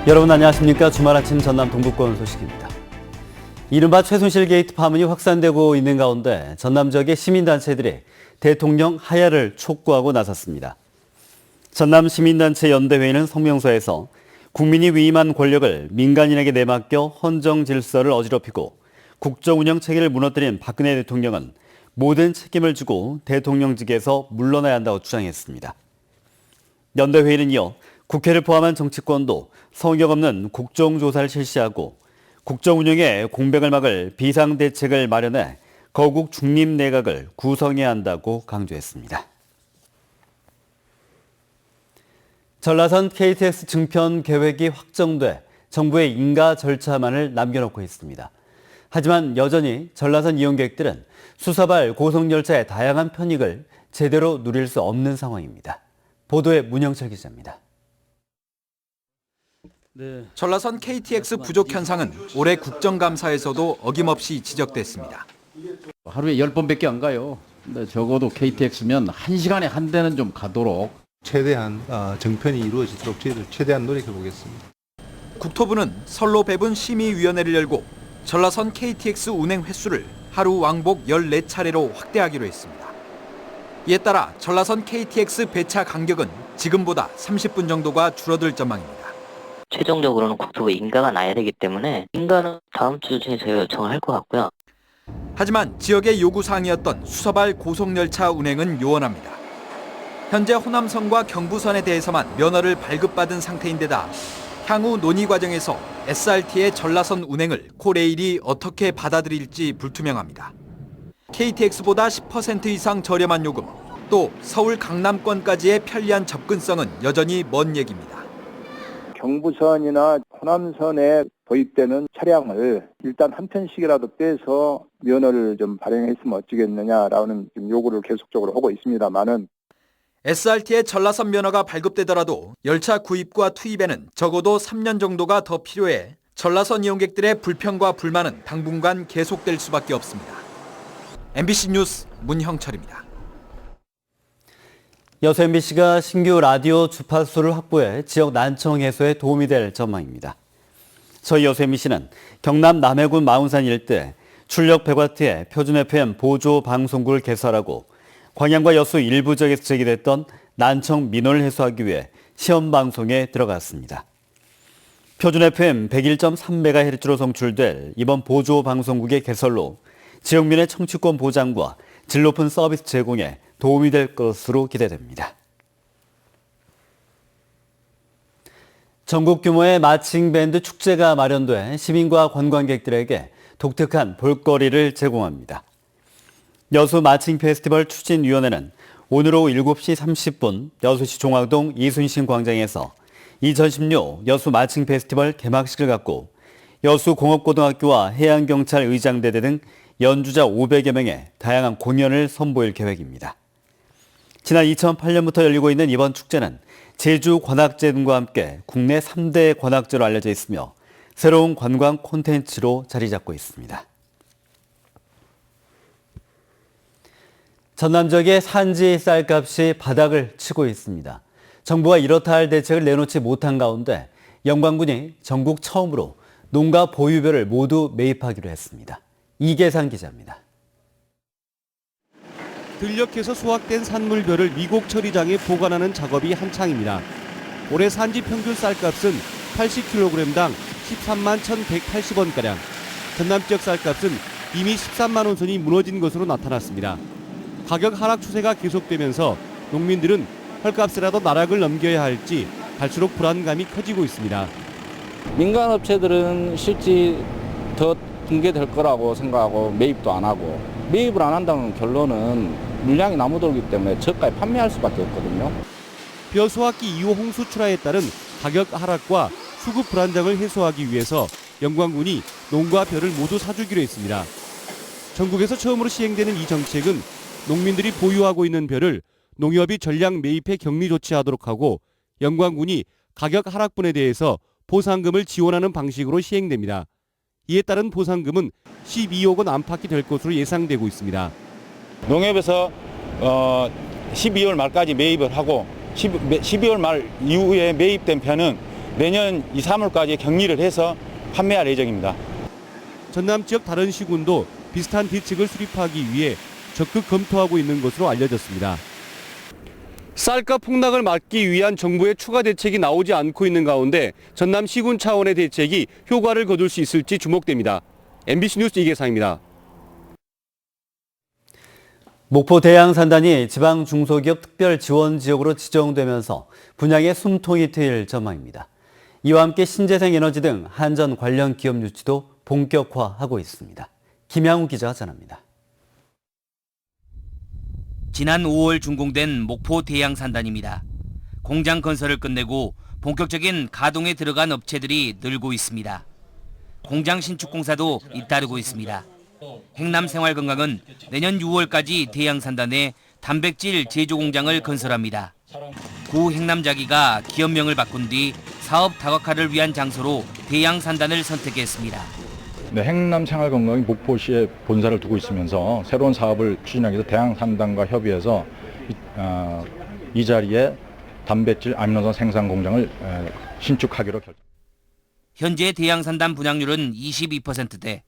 여러분 안녕하십니까. 주말 아침 전남 동북권 소식입니다. 이른바 최순실 게이트 파문이 확산되고 있는 가운데 전남 지역의 시민단체들이 대통령 하야를 촉구하고 나섰습니다. 전남 시민단체 연대회의는 성명서에서 국민이 위임한 권력을 민간인에게 내맡겨 헌정 질서를 어지럽히고 국정 운영 체계를 무너뜨린 박근혜 대통령은 모든 책임을 지고 대통령직에서 물러나야 한다고 주장했습니다. 연대회의는 이어 국회를 포함한 정치권도 성역 없는 국정조사를 실시하고 국정 운영에 공백을 막을 비상대책을 마련해 거국 중립 내각을 구성해야 한다고 강조했습니다. 전라선 KTX 증편 계획이 확정돼 정부의 인가 절차만을 남겨놓고 있습니다. 하지만 여전히 전라선 이용객들은 수서발 고속열차의 다양한 편익을 제대로 누릴 수 없는 상황입니다. 보도에 문영철 기자입니다. 전라선 KTX 부족 현상은 올해 국정감사에서도 어김없이 지적됐습니다. 하루에 10번밖에 안 가요. 근데 적어도 KTX면 1시간에 한 대는 좀 가도록. 최대한 정편이 이루어지도록 저희들 최대한 노력해 보겠습니다. 국토부는 선로 배분 심의위원회를 열고 전라선 KTX 운행 횟수를 하루 왕복 14차례로 확대하기로 했습니다. 이에 따라 전라선 KTX 배차 간격은 지금보다 30분 정도가 줄어들 전망입니다. 최종적으로는 국토부 인가가 나야 되기 때문에 인가는 다음 주 중에 저희가 요청을 할 것 같고요. 하지만 지역의 요구사항이었던 수서발 고속열차 운행은 요원합니다. 현재 호남선과 경부선에 대해서만 면허를 발급받은 상태인데다 향후 논의 과정에서 SRT의 전라선 운행을 코레일이 어떻게 받아들일지 불투명합니다. KTX보다 10% 이상 저렴한 요금, 또 서울 강남권까지의 편리한 접근성은 여전히 먼 얘기입니다. 경부선이나 호남선에 도입되는 차량을 일단 한 편씩이라도 빼서 면허를 좀 발행했으면 어찌겠느냐라는 요구를 계속적으로 하고 있습니다만은 SRT의 전라선 면허가 발급되더라도 열차 구입과 투입에는 적어도 3년 정도가 더 필요해 전라선 이용객들의 불평과 불만은 당분간 계속될 수밖에 없습니다. MBC 뉴스 문형철입니다. 여수 MBC가 신규 라디오 주파수를 확보해 지역 난청 해소에 도움이 될 전망입니다. 저희 여수 MBC는 경남 남해군 마운산 일대 출력 100W의 표준 FM 보조 방송국을 개설하고 광양과 여수 일부 지역에서 제기됐던 난청 민원을 해소하기 위해 시험 방송에 들어갔습니다. 표준 FM 101.3MHz로 송출될 이번 보조 방송국의 개설로 지역민의 청취권 보장과 질 높은 서비스 제공에 도움이 될 것으로 기대됩니다. 전국 규모의 마칭밴드 축제가 마련돼 시민과 관광객들에게 독특한 볼거리를 제공합니다. 여수 마칭 페스티벌 추진위원회는 오늘 오후 7시 30분 여수시 종학동 이순신 광장에서 2016 여수 마칭 페스티벌 개막식을 갖고 여수 공업고등학교와 해양경찰 의장대대 등 연주자 500여 명의 다양한 공연을 선보일 계획입니다. 지난 2008년부터 열리고 있는 이번 축제는 제주 관악제 등과 함께 국내 3대 관악제로 알려져 있으며 새로운 관광 콘텐츠로 자리 잡고 있습니다. 전남 지역의 산지 쌀값이 바닥을 치고 있습니다. 정부가 이렇다 할 대책을 내놓지 못한 가운데 영광군이 전국 처음으로 농가 보유별을 모두 매입하기로 했습니다. 이계상 기자입니다. 들녘에서 수확된 산물별을 미곡 처리장에 보관하는 작업이 한창입니다. 올해 산지 평균 쌀값은 80kg당 13만 1,180원가량, 전남 지역 쌀값은 이미 13만 원 선이 무너진 것으로 나타났습니다. 가격 하락 추세가 계속되면서 농민들은 헐값이라도 나락을 넘겨야 할지 갈수록 불안감이 커지고 있습니다. 민간 업체들은 실제 더 붕괴될 거라고 생각하고 매입도 안 하고, 매입을 안 한다는 결론은 물량이 남아돌기 때문에 저가에 판매할 수밖에 없거든요. 벼 수확기 이후 홍수 출하에 따른 가격 하락과 수급 불안정을 해소하기 위해서 영광군이 농과 벼를 모두 사주기로 했습니다. 전국에서 처음으로 시행되는 이 정책은 농민들이 보유하고 있는 벼를 농협이 전량 매입해 격리 조치하도록 하고 영광군이 가격 하락분에 대해서 보상금을 지원하는 방식으로 시행됩니다. 이에 따른 보상금은 12억 원 안팎이 될 것으로 예상되고 있습니다. 농협에서 12월 말까지 매입을 하고 12월 말 이후에 매입된 편은 내년 2, 3월까지 격리를 해서 판매할 예정입니다. 전남 지역 다른 시군도 비슷한 대책을 수립하기 위해 적극 검토하고 있는 것으로 알려졌습니다. 쌀값 폭락을 막기 위한 정부의 추가 대책이 나오지 않고 있는 가운데 전남 시군 차원의 대책이 효과를 거둘 수 있을지 주목됩니다. MBC 뉴스 이계상입니다. 목포 대양산단이 지방 중소기업 특별 지원 지역으로 지정되면서 분양에 숨통이 트일 전망입니다. 이와 함께 신재생 에너지 등 한전 관련 기업 유치도 본격화하고 있습니다. 김양우 기자가 전합니다. 지난 5월 준공된 목포 대양산단입니다. 공장 건설을 끝내고 본격적인 가동에 들어간 업체들이 늘고 있습니다. 공장 신축 공사도 잇따르고 있습니다. 행남생활건강은 내년 6월까지 대양산단에 단백질 제조 공장을 건설합니다. 구 행남자기가 기업명을 바꾼 뒤 사업 다각화를 위한 장소로 대양산단을 선택했습니다. 네, 행남생활건강이 목포시에 본사를 두고 있으면서 새로운 사업을 추진하기 위해서 대양산단과 협의해서 이 자리에 단백질 아미노산 생산 공장을 신축하기로 결정. 현재 대양산단 분양률은 22%대.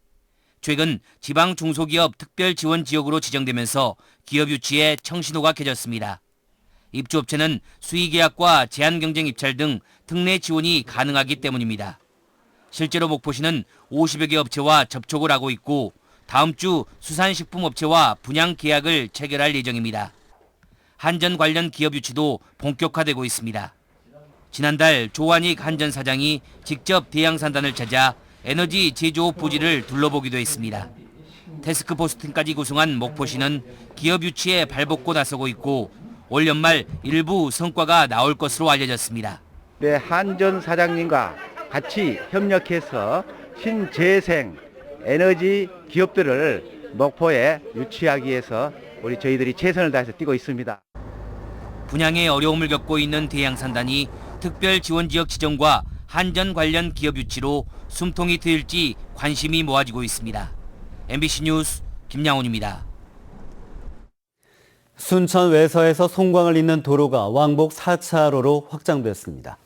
최근 지방 중소기업 특별 지원 지역으로 지정되면서 기업 유치에 청신호가 켜졌습니다. 입주업체는 수의계약과 제한경쟁 입찰 등 특례 지원이 가능하기 때문입니다. 실제로 목포시는 50여 개 업체와 접촉을 하고 있고 다음 주 수산식품업체와 분양 계약을 체결할 예정입니다. 한전 관련 기업 유치도 본격화되고 있습니다. 지난달 조한익 한전 사장이 직접 대양산단을 찾아 에너지 제조업 부지를 둘러보기도 했습니다. 태스크포스 팀까지 구성한 목포시는 기업 유치에 발벗고 나서고 있고 올 연말 일부 성과가 나올 것으로 알려졌습니다. 네, 한전 사장님과 같이 협력해서 신재생 에너지 기업들을 목포에 유치하기 위해서 저희들이 최선을 다해서 뛰고 있습니다. 분양에 어려움을 겪고 있는 대양산단이 특별 지원 지역 지정과 한전 관련 기업 유치로 숨통이 트일지 관심이 모아지고 있습니다. MBC 뉴스 김양훈입니다. 순천 외서에서 송광을 잇는 도로가 왕복 4차로로 확장됐습니다.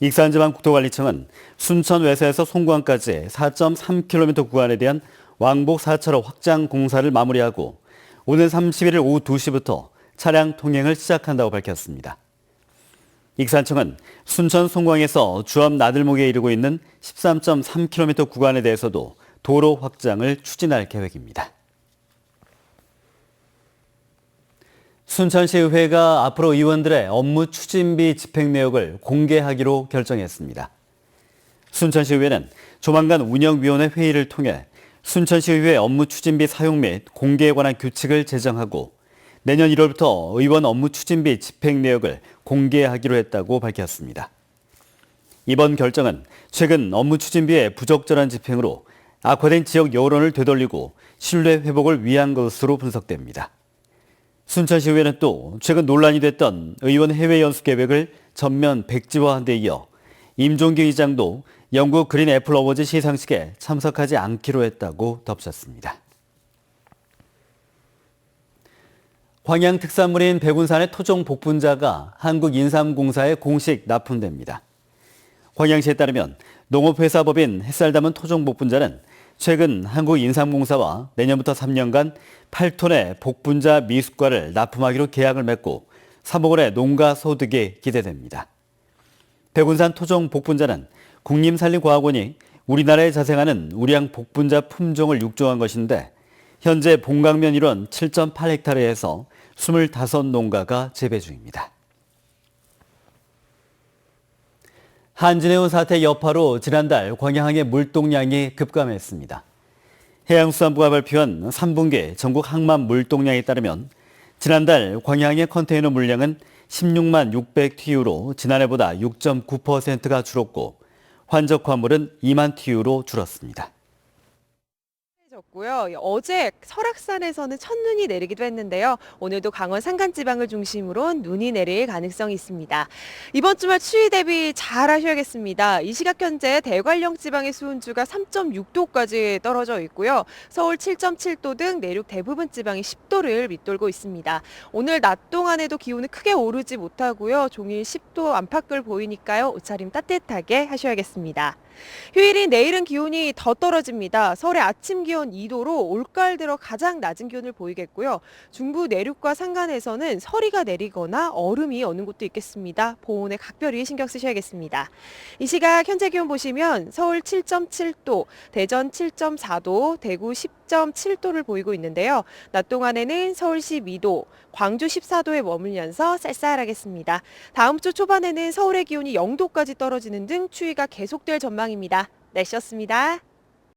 익산지방국토관리청은 순천 외서에서 송광까지 4.3km 구간에 대한 왕복 4차로 확장 공사를 마무리하고 오는 31일 오후 2시부터 차량 통행을 시작한다고 밝혔습니다. 익산청은 순천 송광에서 주업 나들목에 이르고 있는 13.3km 구간에 대해서도 도로 확장을 추진할 계획입니다. 순천시의회가 앞으로 의원들의 업무 추진비 집행 내역을 공개하기로 결정했습니다. 순천시의회는 조만간 운영위원회 회의를 통해 순천시의회 업무 추진비 사용 및 공개에 관한 규칙을 제정하고 내년 1월부터 의원 업무 추진비 집행 내역을 공개하기로 했다고 밝혔습니다. 이번 결정은 최근 업무 추진비의 부적절한 집행으로 악화된 지역 여론을 되돌리고 신뢰 회복을 위한 것으로 분석됩니다. 순천시의회는 또 최근 논란이 됐던 의원 해외 연수 계획을 전면 백지화한 데 이어 임종기 의장도 영국 그린 애플 어워즈 시상식에 참석하지 않기로 했다고 덧붙였습니다. 광양 특산물인 백운산의 토종 복분자가 한국인삼공사에 공식 납품됩니다. 광양시에 따르면 농업회사법인 햇살 담은 토종 복분자는 최근 한국인삼공사와 내년부터 3년간 8톤의 복분자 미숫가를 납품하기로 계약을 맺고 3억 원의 농가 소득이 기대됩니다. 백운산 토종 복분자는 국립산림과학원이 우리나라에 자생하는 우량 복분자 품종을 육종한 것인데 현재 본강면 일원 7.8헥타르에서 25농가가 재배 중입니다. 한진해운 사태 여파로 지난달 광양항의 물동량이 급감했습니다. 해양수산부가 발표한 3분기 전국 항만 물동량에 따르면 지난달 광양항의 컨테이너 물량은 16만 600TU로 지난해보다 6.9%가 줄었고 환적 화물은 2만 TU로 줄었습니다. 쏟아졌고요. 어제 설악산에서는 첫눈이 내리기도 했는데요. 오늘도 강원 산간지방을 중심으로 눈이 내릴 가능성이 있습니다. 이번 주말 추위 대비 잘 하셔야겠습니다. 이 시각 현재 대관령 지방의 수온주가 3.6도까지 떨어져 있고요. 서울 7.7도 등 내륙 대부분 지방이 10도를 밑돌고 있습니다. 오늘 낮 동안에도 기온은 크게 오르지 못하고요. 종일 10도 안팎을 보이니까요. 옷차림 따뜻하게 하셔야겠습니다. 휴일인 내일은 기온이 더 떨어집니다. 서울의 아침 기온 2도로 올가을 들어 가장 낮은 기온을 보이겠고요. 중부 내륙과 산간에서는 서리가 내리거나 얼음이 오는 곳도 있겠습니다. 보온에 각별히 신경 쓰셔야겠습니다. 이 시각 현재 기온 보시면 서울 7.7도, 대전 7.4도, 대구 10.7도를 보이고 있는데요. 낮 동안에는 서울 12도, 광주 14도에 머물면서 쌀쌀하겠습니다. 다음 주 초반에는 서울의 기온이 0도까지 떨어지는 등 추위가 계속될 전망입니다. 날씨였습니다.